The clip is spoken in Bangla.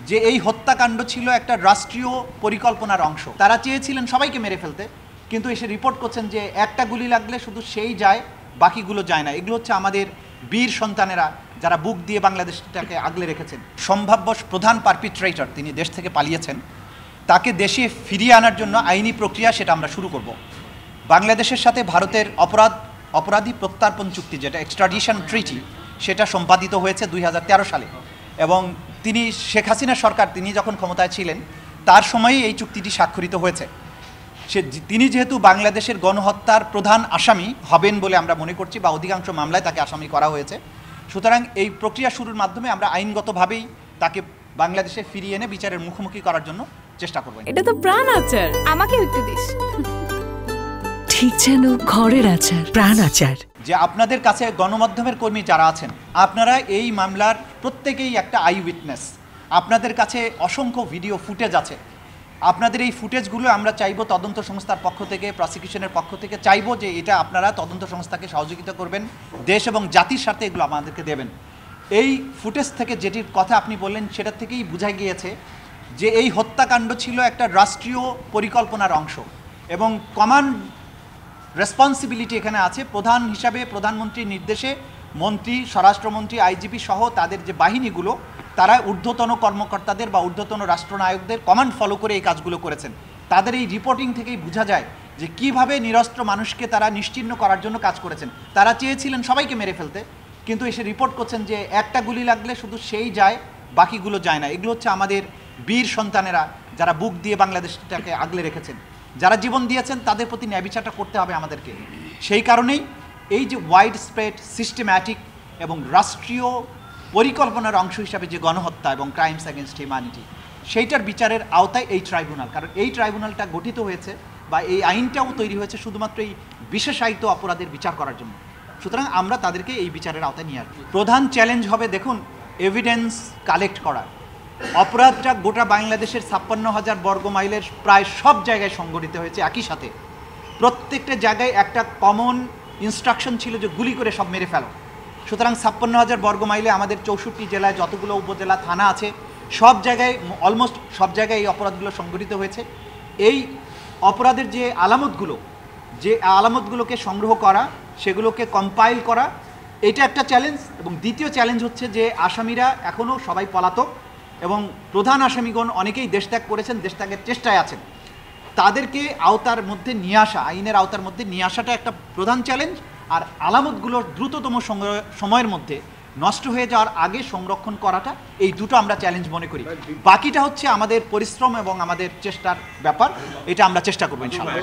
যে এই হত্যাকাণ্ড ছিল একটা রাষ্ট্রীয় পরিকল্পনার অংশ। তারা চেয়েছিলেন সবাইকে মেরে ফেলতে, কিন্তু এসে রিপোর্ট করছেন যে একটা গুলি লাগলে শুধু সেই যায়, বাকিগুলো যায় না। এগুলো হচ্ছে আমাদের বীর সন্তানেরা যারা বুক দিয়ে বাংলাদেশটাকে আগলে রেখেছেন। সম্ভাব্য প্রধান পারপিট্রেটর, তিনি দেশ থেকে পালিয়েছেন, তাকে দেশে ফিরিয়ে আনার জন্য আইনি প্রক্রিয়া সেটা আমরা শুরু করব। বাংলাদেশের সাথে ভারতের অপরাধী প্রত্যার্পণ চুক্তি, যেটা এক্সট্রাডিশন ট্রিটি, সেটা সম্পাদিত হয়েছে 2013 সালে। এবং তিনি শেখ হাসিনা সরকার, তিনি যখন ক্ষমতায় ছিলেন তার সময়ই এই চুক্তিটি স্বাক্ষরিত হয়েছে। তিনি যেহেতু বাংলাদেশের গণহত্যার প্রধান আসামি হবেন বলে আমরা মনে করছি, বা অধিকাংশ মামলায় তাকে আসামি করা হয়েছে, সুতরাং এই প্রক্রিয়া শুরুর মাধ্যমে আমরা আইনগতভাবেই তাকে বাংলাদেশে ফিরিয়ে এনে বিচারের মুখোমুখি করার জন্য চেষ্টা করব। এটা তো প্রাণ আচার, আমাকে একটু দিস। ঠিক যেন ঘরের আচার, প্রাণ আচার। যে আপনাদের কাছে গণমাধ্যমের কর্মী যারা আছেন, আপনারা এই মামলার প্রত্যেকেই একটা আই উইটনেস। আপনাদের কাছে অসংখ্য ভিডিও ফুটেজ আছে। আপনাদের এই ফুটেজগুলো আমরা চাইব তদন্ত সংস্থার পক্ষ থেকে, প্রসিকিউশনের পক্ষ থেকে চাইব যে এটা আপনারা তদন্ত সংস্থাকে সহযোগিতা করবেন, দেশ এবং জাতির সাথে এগুলো আমাদেরকে দেবেন। এই ফুটেজ থেকে যেটির কথা আপনি বললেন সেটা থেকেই বোঝা গিয়েছে যে এই হত্যাকাণ্ড ছিল একটা রাষ্ট্রীয় পরিকল্পনার অংশ, এবং কমান্ড রেসপন্সিবিলিটি এখানে আছে প্রধান হিসাবে প্রধানমন্ত্রীর নির্দেশে মন্ত্রী, স্বরাষ্ট্রমন্ত্রী, আইজিপি সহ তাদের যে বাহিনীগুলো, তারা ঊর্ধ্বতন কর্মকর্তাদের বা ঊর্ধ্বতন রাষ্ট্রনায়কদের কমান্ড ফলো করে এই কাজগুলো করেছেন। তাদের এই রিপোর্টিং থেকেই বোঝা যায় যে কিভাবে নিরস্ত্র মানুষকে তারা নিশ্চিহ্ন করার জন্য কাজ করেছেন। তারা চেয়েছিলেন সবাইকে মেরে ফেলতে, কিন্তু এসে রিপোর্ট করছেন যে একটা গুলি লাগলে শুধু সেই যায়, বাকিগুলো যায় না। এগুলো হচ্ছে আমাদের বীর সন্তানেরা যারা বুক দিয়ে বাংলাদেশটাকে আগলে রেখেছেন, যারা জীবন দিয়েছেন, তাদের প্রতি ন্যায় বিচারটা করতে হবে আমাদেরকে। সেই কারণেই এই যে ওয়াইড স্প্রেড, সিস্টেম্যাটিক এবং রাষ্ট্রীয় পরিকল্পনার অংশ হিসাবে যে গণহত্যা এবং ক্রাইমস অ্যাগেনস্ট হিউম্যানিটি, সেইটার বিচারের আওতায় এই ট্রাইব্যুনাল। কারণ এই ট্রাইব্যুনালটা গঠিত হয়েছে বা এই আইনটাও তৈরি হয়েছে শুধুমাত্র এই বিশেষায়িত অপরাধের বিচার করার জন্য। সুতরাং আমরা তাদেরকে এই বিচারের আওতায় নিয়ে আসবো। প্রধান চ্যালেঞ্জ হবে, দেখুন, এভিডেন্স কালেক্ট করা। অপরাধটা গোটা বাংলাদেশের 56,000 বর্গ মাইলের প্রায় সব জায়গায় সংঘটিত হয়েছে একই সাথে। প্রত্যেকটা জায়গায় একটা কমন ইনস্ট্রাকশন ছিল যে গুলি করে সব মেরে ফেলো। সুতরাং 56,000 বর্গ মাইলে আমাদের 64 জেলায় যতগুলো উপজেলা, থানা আছে, সব জায়গায়, অলমোস্ট সব জায়গায় এই অপরাধগুলো সংঘটিত হয়েছে। এই অপরাধের যে আলামতগুলোকে সংগ্রহ করা, সেগুলোকে কম্পাইল করা, এটা একটা চ্যালেঞ্জ। এবং দ্বিতীয় চ্যালেঞ্জ হচ্ছে যে আসামিরা এখনও সবাই পলাতক, এবং প্রধান আসামিগণ অনেকেই দেশ ত্যাগ করেছেন, দেশ ত্যাগের চেষ্টায় আছেন। তাদেরকে আওতার মধ্যে নিয়ে আসা, আইনের আওতার মধ্যে নিয়ে আসাটা একটা প্রধান চ্যালেঞ্জ। আর আলামতগুলো দ্রুততম সময়ের মধ্যে নষ্ট হয়ে যাওয়ার আগে সংরক্ষণ করাটা, এই দুটো আমরা চ্যালেঞ্জ মনে করি। বাকিটা হচ্ছে আমাদের পরিশ্রম এবং আমাদের চেষ্টার ব্যাপার। এটা আমরা চেষ্টা করবো ইনশাআল্লাহ।